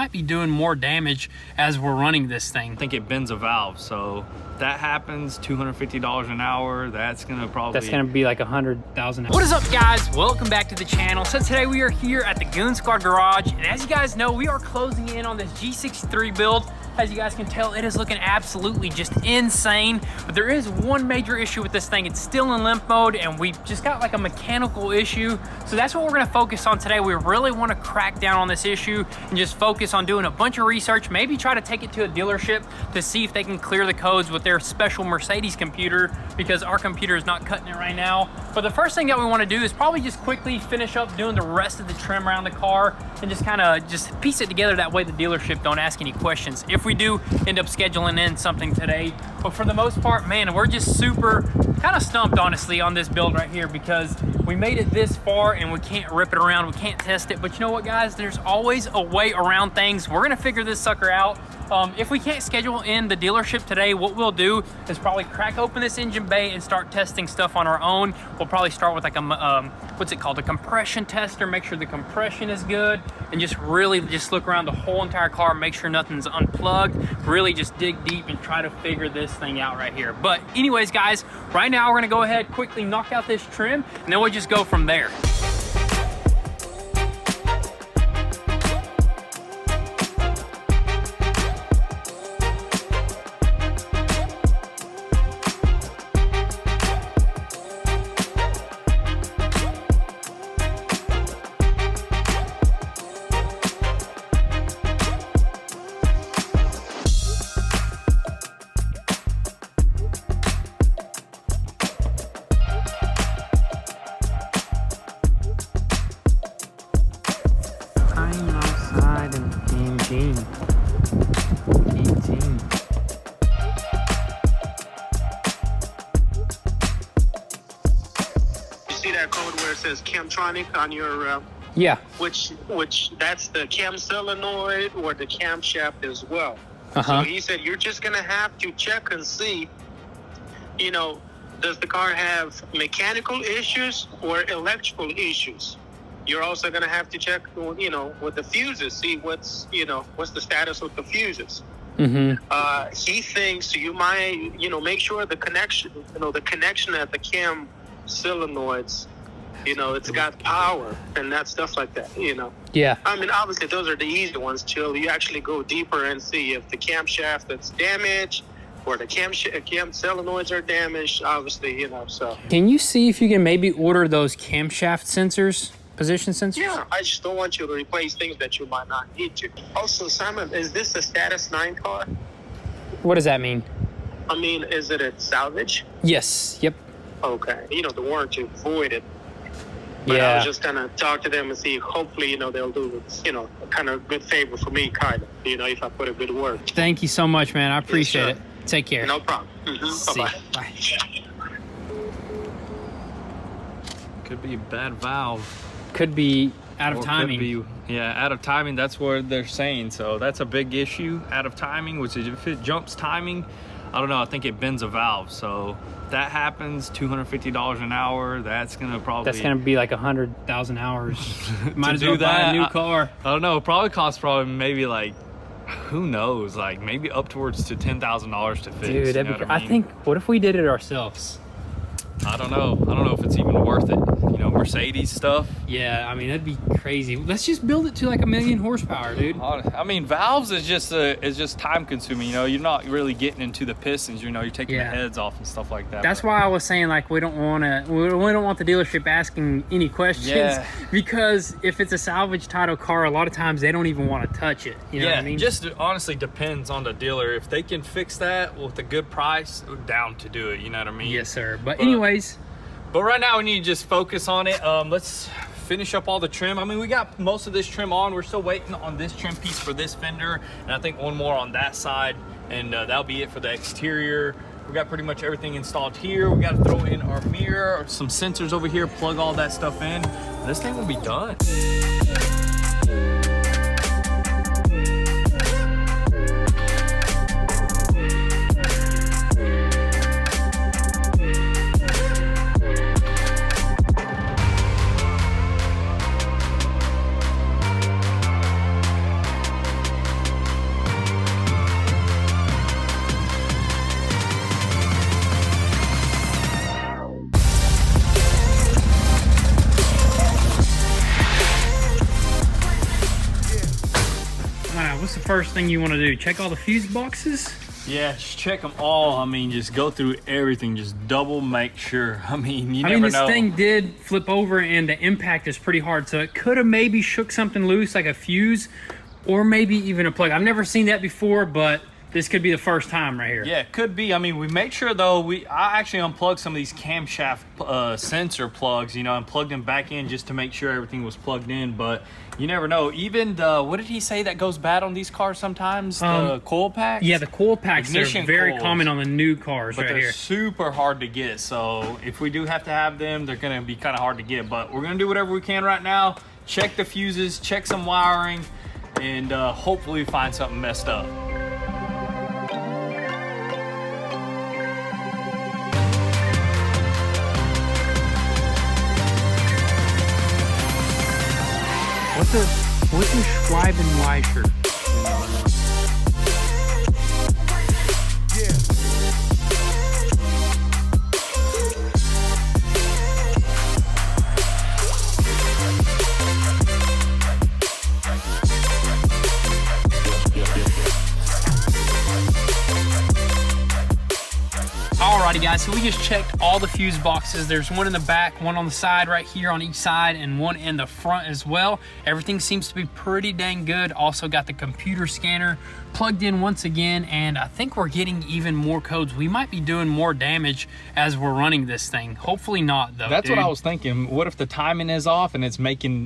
might be doing more damage as we're running this thing. I think it bends a valve, so that happens, $250 an hour. That's gonna be like 100,000. What is up, guys? Welcome back to the channel. So today we are here at the Goon Squad garage, and as you guys know, we are closing in on this G63 build. As you guys can tell, it is looking absolutely just insane, but there is one major issue with this thing. It's still in limp mode, and we just got like a mechanical issue. So that's what we're gonna focus on today. We really wanna crack down on this issue and just focus on doing a bunch of research, maybe try to take it to a dealership to see if they can clear the codes with their special Mercedes computer, because our computer is not cutting it right now. But the first thing that we wanna do is probably just quickly finish up doing the rest of the trim around the car and just kind of just piece it together. That way the dealership don't ask any questions if we do end up scheduling in something today. But for the most part, man, we're just super kind of stumped, honestly, on this build right here, because we made it this far and we can't rip it around, we can't test it. But you know what, guys, there's always a way around things. We're gonna figure this sucker out. If we can't schedule in the dealership today, what we'll do is probably crack open this engine bay and start testing stuff on our own. We'll probably start with like a what's it called, a compression tester, make sure the compression is good, and just really just look around the whole entire car, make sure nothing's unplugged, really just dig deep and try to figure this thing out right here. But anyways, guys, right now we're gonna go ahead, quickly knock out this trim, and then we'll just go from there. Says Camtronic on your yeah, which that's the cam solenoid or the camshaft as well. Uh-huh. So he said you're just gonna have to check and see, you know, does the car have mechanical issues or electrical issues. You're also gonna have to check, you know, with the fuses, see what's the status with the fuses. Mm-hmm. He thinks you might, you know, make sure the connection at the cam solenoids, you know, it's got power and that stuff like that, you know. Yeah. I mean, obviously, those are the easy ones till you actually go deeper and see if the camshaft that's damaged or the cam solenoids are damaged, obviously, you know, so. Can you see if you can maybe order those camshaft sensors, position sensors? Yeah, I just don't want you to replace things that you might not need to. Also, Simon, is this a status 9 car? What does that mean? I mean, is it a salvage? Yes. Yep. Okay. You know, the warranty voided. But yeah. I was just gonna talk to them and see, hopefully, you know, they'll do, you know, a kind of good favor for me, kind of, you know, if I put a good word. Thank you so much, man. I appreciate it. Take care. No problem. See Bye-bye. Bye. Could be a bad valve. Could be out of timing. Could be, yeah, out of timing. That's what they're saying. So that's a big issue. Out of timing, which is if it jumps timing, I don't know. I think it bends a valve. So that happens, $250 an hour. That's gonna be like 100,000 hours. Might as do well buy that, a new car. I don't know. It probably costs maybe like, who knows? Like maybe up towards to $10,000 to fix. Dude, you know what I I mean? think, what if we did it ourselves? I don't know. I don't know if it's even worth it. You know, Mercedes stuff. Yeah, I mean, that'd be crazy. Let's just build it to like 1,000,000 horsepower, dude. I mean, valves is just time consuming. You know, you're not really getting into the pistons. You know, you're taking the heads off and stuff like that. That's why I was saying, like, we don't want the dealership asking any questions, because if it's a salvage title car, a lot of times they don't even want to touch it. You know what I mean? It just honestly depends on the dealer. If they can fix that with a good price, we're down to do it. You know what I mean? Yes, sir. But anyways. But right now we need to just focus on it. Let's finish up all the trim. I mean, we got most of this trim on. We're still waiting on this trim piece for this fender, and I think one more on that side, and that'll be it for the exterior. We got pretty much everything installed here. We got to throw in our mirror, some sensors over here, plug all that stuff in. This thing will be done. what's the first thing you want to do? Check all the fuse boxes? Yeah, just check them all. I mean, just go through everything. Just double make sure. I mean, you never know. This thing did flip over and the impact is pretty hard. So it could have maybe shook something loose like a fuse or maybe even a plug. I've never seen that before, but this could be the first time right here. Yeah, it could be. I mean, we made sure though, I actually unplugged some of these camshaft sensor plugs, you know, and plugged them back in just to make sure everything was plugged in. But you never know. Even the, what did he say that goes bad on these cars sometimes? The coil packs? Yeah, the coil packs are very coils, common on the new cars but right they're here. super hard to get. So if we do have to have them, they're going to be kind of hard to get. But we're going to do whatever we can right now. Check the fuses, check some wiring, and hopefully find something messed up. What's a Schreibenwischer? Alrighty guys, so we just checked all the fuse boxes. There's one in the back, one on the side right here on each side, and one in the front as well. Everything seems to be pretty dang good. Also got the computer scanner plugged in once again, and I think we're getting even more codes. We might be doing more damage as we're running this thing. Hopefully not though. That's what I was thinking. What if the timing is off and it's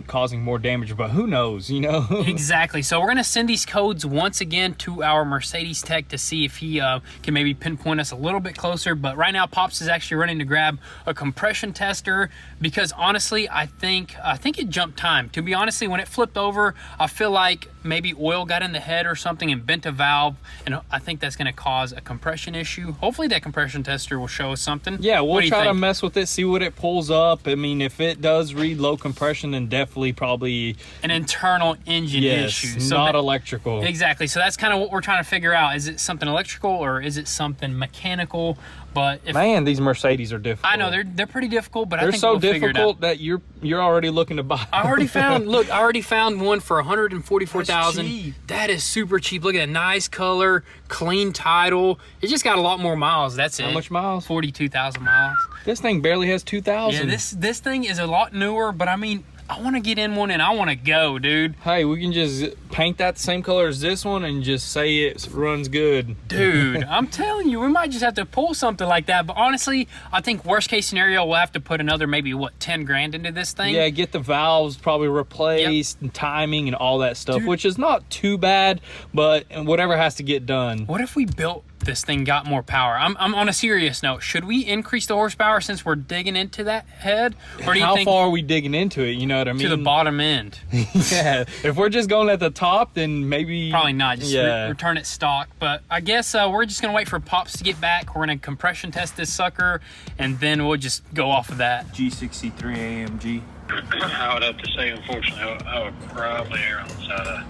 causing more damage? But who knows, you know? Exactly. So we're gonna send these codes once again to our Mercedes tech to see if he can maybe pinpoint us a little bit closer. But right now Pops is actually running to grab a compression tester because honestly I think it jumped time. To be honestly, when it flipped over, I feel like maybe oil got in the head or something and bent a valve, and I think that's going to cause a compression issue. Hopefully that compression tester will show us something. Yeah, we'll try to mess with it, see what it pulls up. I mean, if it does read low compression, then definitely probably an internal engine issue. So not electrical. Exactly. So that's kind of what we're trying to figure out. Is it something electrical or is it something mechanical? But man, these Mercedes are difficult. I know they're pretty difficult, but I think they're we'll so figure it difficult out. that you're already looking to buy. I already found one for 144,000. cheap. That is super cheap. Look at that, nice color, clean title. It just got a lot more miles. That's it. How much miles? 42,000 miles. This thing barely has 2,000. Yeah, this thing is a lot newer, but I mean, I want to get in one and I want to go, dude. Hey, we can just paint that the same color as this one and just say it runs good. Dude, I'm telling you, we might just have to pull something like that. But honestly, I think worst case scenario, we'll have to put another maybe, what, 10 grand into this thing? Yeah, get the valves probably replaced and timing and all that stuff, which is not too bad, but whatever has to get done. What if we built this thing, got more power? I'm on a serious note. Should we increase the horsepower since we're digging into that head? Or do you think how far are we digging into it? You know what I mean? to the bottom end? Yeah. If we're just going at the top, then maybe Probably not. Just return it stock. But I guess we're just gonna wait for Pops to get back. We're gonna compression test this sucker, and then we'll just go off of that. G63 AMG. I would have to say, unfortunately, I would probably err on the side of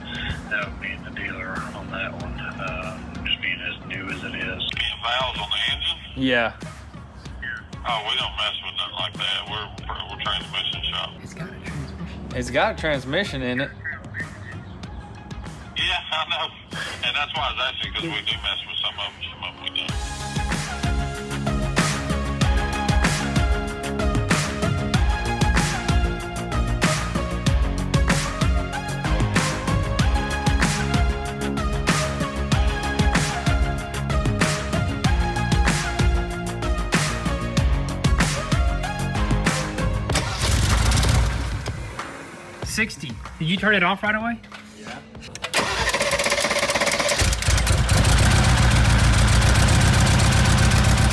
that being the dealer on that one, just being as new as it is. Valves on the engine? Yeah. Oh, we don't mess with nothing like that. We're transmission shop. It's got a transmission. It's got a transmission in it. Yeah, I know. And that's why I was asking, because we do mess with some of them we don't. $60. Did you turn it off right away? Yeah.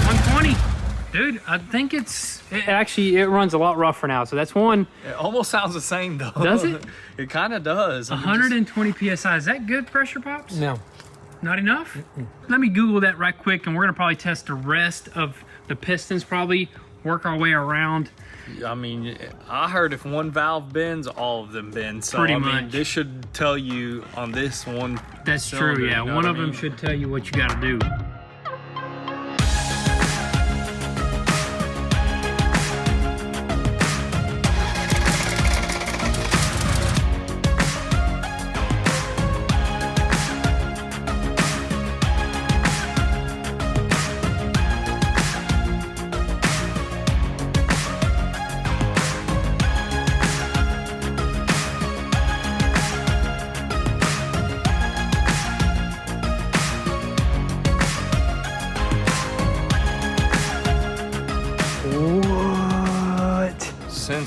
$120. Dude, I think it runs a lot rougher now. So that's one. It almost sounds the same though. Does it? It kind of does. 120 PSI. Is that good pressure, Pops? No. Not enough? Let me Google that right quick, and we're gonna probably test the rest of the pistons, probably work our way around. I mean, I heard if one valve bends, all of them bend. So Pretty I mean, much. this should tell you on this one. That's cylinder, true, yeah. you know One what of I them mean? should tell you what you gotta do.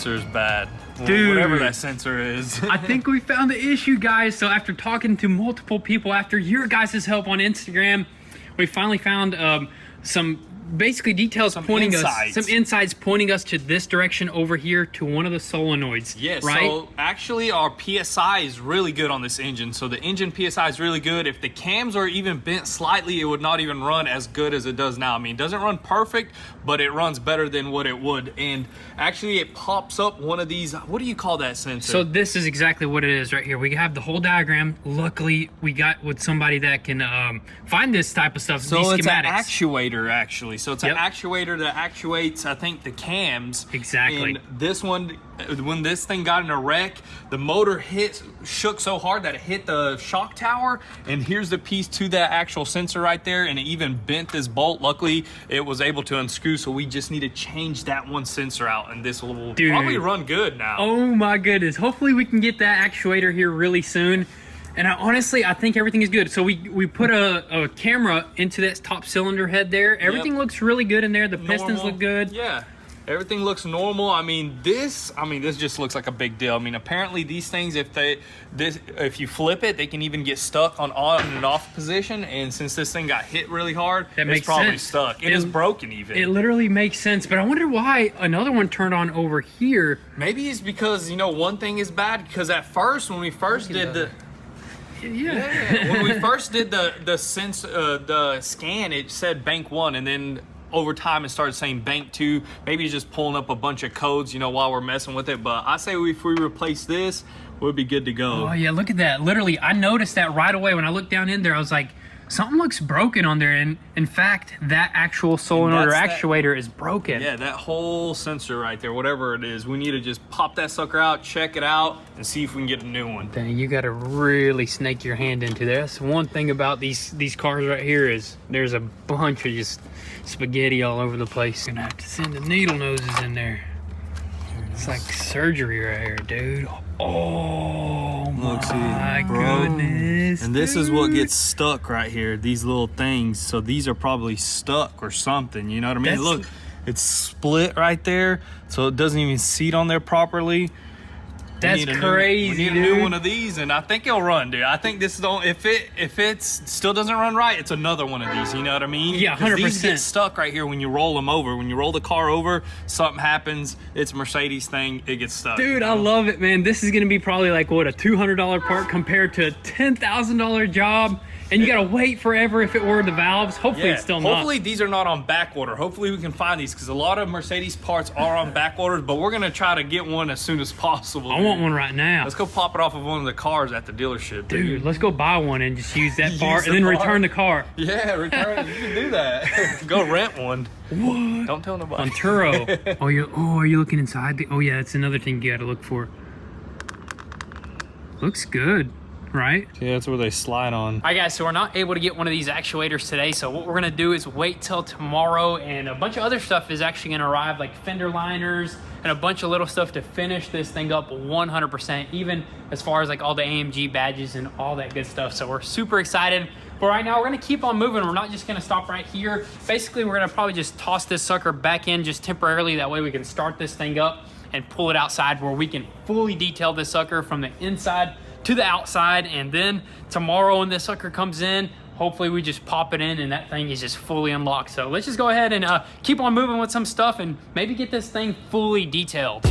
sensor is bad. Dude. Whatever that sensor is. I think we found the issue, guys. So after talking to multiple people, after your guys' help on Instagram, we finally found some basically details pointing us, some insights pointing us to this direction over here to one of the solenoids. Yes, right? so actually our PSI is really good on this engine. So the engine PSI is really good. If the cams are even bent slightly, it would not even run as good as it does now. I mean, it doesn't run perfect, but it runs better than what it would. And actually it pops up one of these, what do you call that sensor? So this is exactly what it is right here. We have the whole diagram. Luckily, we got with somebody that can find this type of stuff, so these it's schematics. an actuator actually. So it's Yep. an actuator that actuates, I think, the cams. Exactly. And this one, when this thing got in a wreck, the motor shook so hard that it hit the shock tower. And here's the piece to that actual sensor right there. And it even bent this bolt. Luckily, it was able to unscrew. So we just need to change that one sensor out. And this will probably run good now. Oh my goodness. Hopefully we can get that actuator here really soon. And honestly, I think everything is good. So we put a camera into that top cylinder head there. Everything looks really good in there. The pistons look good. Yeah, everything looks normal. I mean, this just looks like a big deal. I mean, apparently these things, if you flip it, they can even get stuck on and off position. And since this thing got hit really hard, it's probably stuck. It is broken even. It literally makes sense. But I wonder why another one turned on over here. Maybe it's because, you know, one thing is bad. Because at first, when we first did the... Yeah, when we first did the scan, it said bank 1, and then over time it started saying bank 2. Maybe it's just pulling up a bunch of codes, you know, while we're messing with it. But I say if we replace this, we'll be good to go. Oh yeah, look at that. Literally, I noticed that right away when I looked down in there. I was like, something looks broken on there. And in fact, that actual solenoid or actuator is broken. Yeah, that whole sensor right there, whatever it is, we need to just pop that sucker out, check it out, and see if we can get a new one. Dang, you got to really snake your hand into there. That's one thing about these cars right here is there's a bunch of just spaghetti all over the place. Gonna have to send the needle noses in there. It's like surgery right here, dude. Oh my goodness. And this is what gets stuck right here, these little things. So these are probably stuck or something, you know what I mean? Look, it's split right there, so it doesn't even seat on there properly. That's crazy, we need a new one of these, and I think it'll run, dude. I think this is the only, if it still doesn't run right, it's another one of these, you know what I mean? Yeah, 100%. These get stuck right here when you roll them over. When you roll the car over, something happens. It's a Mercedes thing, it gets stuck. Dude, I love it, man. This is gonna be probably like, what, a $200 part compared to a $10,000 job. And you gotta wait forever if it were the valves. Hopefully it's still not. Hopefully these are not on back order. Hopefully we can find these, because a lot of Mercedes parts are on back orders, but we're gonna try to get one as soon as possible. I want one right now. Let's go pop it off of one of the cars at the dealership. Dude, let's go buy one and just use that part and then return the car. Yeah, return. You can do that. Go rent one. What? Don't tell nobody. On Turo. Are you looking inside? Oh yeah, that's another thing you gotta look for. Looks good. Right? Yeah, that's where they slide on. All right, guys, so we're not able to get one of these actuators today, so what we're gonna do is wait till tomorrow, and a bunch of other stuff is actually gonna arrive, like fender liners and a bunch of little stuff to finish this thing up 100%, even as far as like all the AMG badges and all that good stuff. So we're super excited. But right now, we're gonna keep on moving. We're not just gonna stop right here. Basically, we're gonna probably just toss this sucker back in just temporarily. That way we can start this thing up and pull it outside where we can fully detail this sucker from the inside to the outside. And then tomorrow when this sucker comes in, hopefully we just pop it in and that thing is just fully unlocked. So let's just go ahead and keep on moving with some stuff and maybe get this thing fully detailed.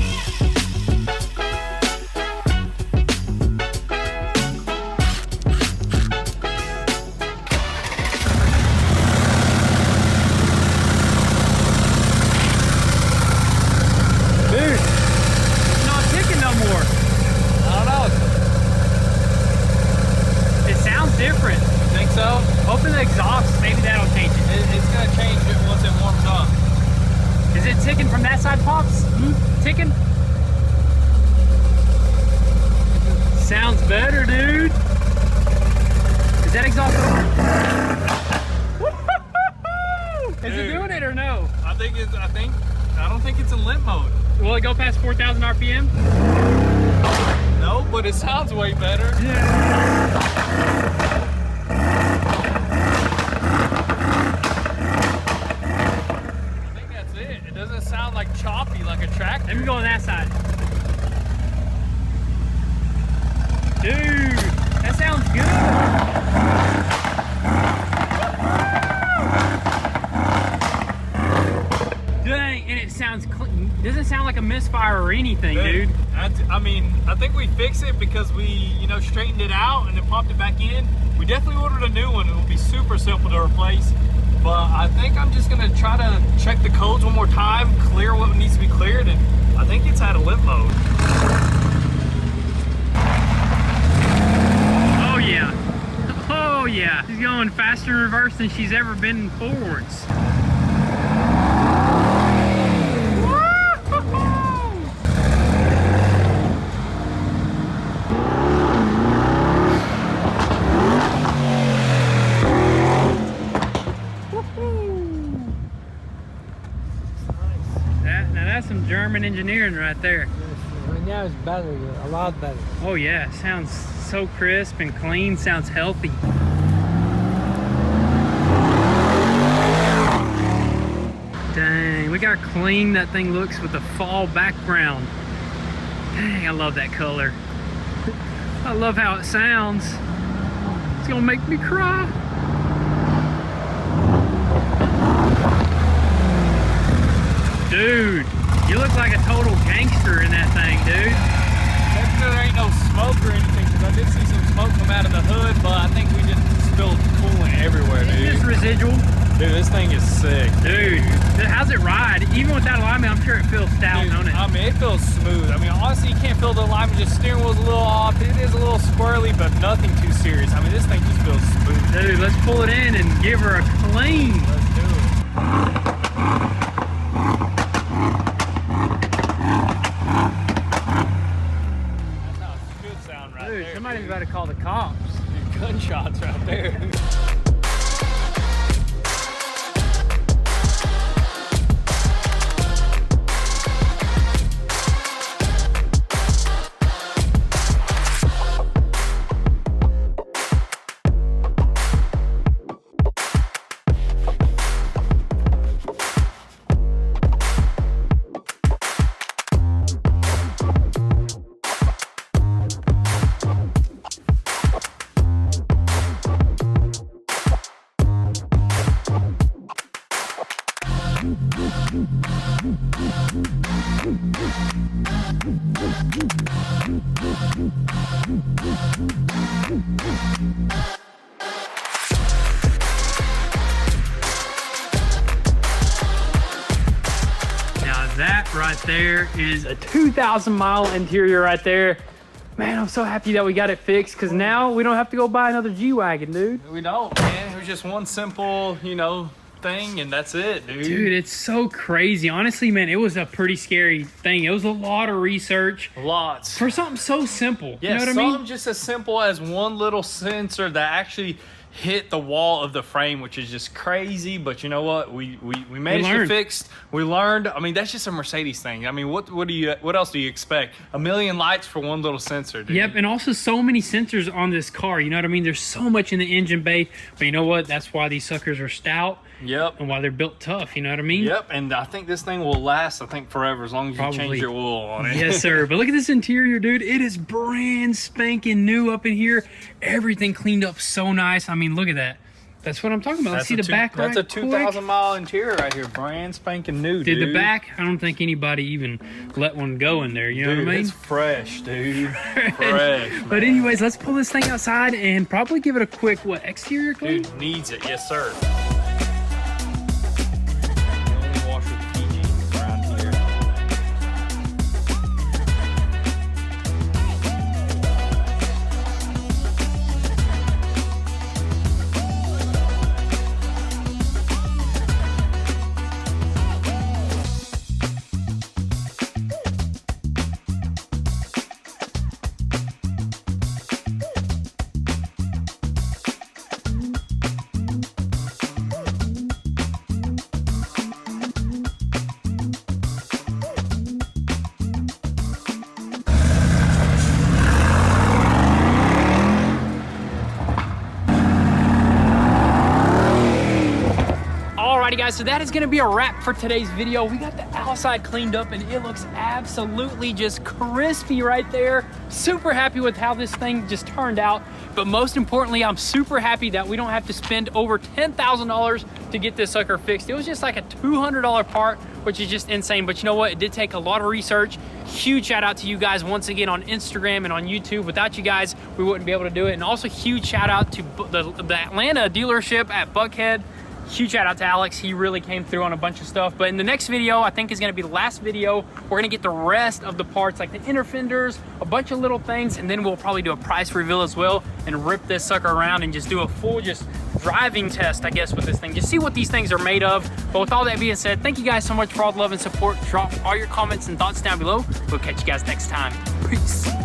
Open the exhaust, maybe that'll change it. It's gonna change it once it warms up. Is it ticking from that side, Pops? Ticking? Sounds better, dude. Is that exhaust over? Is it doing it or no? I don't think it's in limp mode. Will it go past 4,000 RPM? No, but it sounds way better. Sound like choppy, like a tractor. Let me go on that side. fire or anything, dude. I mean, I think we fixed it because we, you know, straightened it out and then popped it back in. We definitely ordered a new one. It will be super simple to replace. But I think I'm just gonna try to check the codes one more time, clear what needs to be cleared, and I think it's out of limp mode. Oh yeah. Oh yeah. She's going faster in reverse than she's ever been forwards. Now that's some German engineering right there. Right now it's better, a lot better. Oh yeah, sounds so crisp and clean, sounds healthy. Dang, look how clean that thing looks with the fall background. Dang, I love that color. I love how it sounds. It's gonna make me cry. Dude, you look like a total gangster in that thing, dude. Except there ain't no smoke or anything, because I did see some smoke come out of the hood, but I think we just spilled coolant everywhere, dude. It's just residual. Dude, this thing is sick. Dude, how's it ride? Even without alignment, I'm sure it feels stout, Dude, don't it? I mean, it feels smooth. I mean, honestly, you can't feel the alignment. Just steering wheel's a little off. It is a little squirrely, but nothing too serious. I mean, this thing just feels smooth. Dude, let's pull it in and give her a clean. Let's do it. Dude, somebody's about to call the cops. Gunshots right there. Now that right there is a 2,000 mile interior right there. Man, I'm so happy that we got it fixed because now we don't have to go buy another G-Wagon, dude. We don't, man. It was just one simple, you know, thing, and that's it, dude. Dude, it's so crazy. Honestly, man, it was a pretty scary thing. It was a lot of research. Lots. For something so simple. Yeah, you know what I something mean? just as simple as one little sensor that actually hit the wall of the frame, which is just crazy. But you know what? We managed to fix. We learned. I mean, that's just a Mercedes thing. I mean, what else do you expect? A million lights for one little sensor, dude. Yep, and also so many sensors on this car. You know what I mean? There's so much in the engine bay. But you know what? That's why these suckers are stout. Yep. And why they're built tough. You know what I mean? Yep. And I think this thing will last. I think forever as long as you change your oil on it. Yes, sir. But look at this interior, dude. It is brand spanking new up in here. Everything cleaned up so nice. I mean, look at that. That's what I'm talking about. Let's see the back right That's a 2,000 mile interior right here. Brand spanking new, dude. Did the back? I don't think anybody even let one go in there. You know what I mean? It's fresh, dude. Fresh. But anyways, let's pull this thing outside and probably give it a quick, what, exterior clean? Dude, needs it. Yes, sir. Only wash with PG around here. Alrighty guys, so that is gonna be a wrap for today's video. We got the outside cleaned up and it looks absolutely just crispy right there. Super happy with how this thing just turned out. But most importantly, I'm super happy that we don't have to spend over $10,000 to get this sucker fixed. It was just like a $200 part which is just insane. But you know what? It did take a lot of research. Huge shout out to you guys once again on Instagram and on YouTube. Without you guys, we wouldn't be able to do it. And also huge shout out to the Atlanta dealership at Buckhead. Huge shout out to Alex. He really came through on a bunch of stuff. But in the next video, I think is going to be the last video, we're going to get the rest of the parts, like the inner fenders, a bunch of little things, and then we'll probably do a price reveal as well and rip this sucker around and just do a full just driving test, I guess, with this thing. Just see what these things are made of. But with all that being said, thank you guys so much for all the love and support. Drop all your comments and thoughts down below. We'll catch you guys next time. Peace.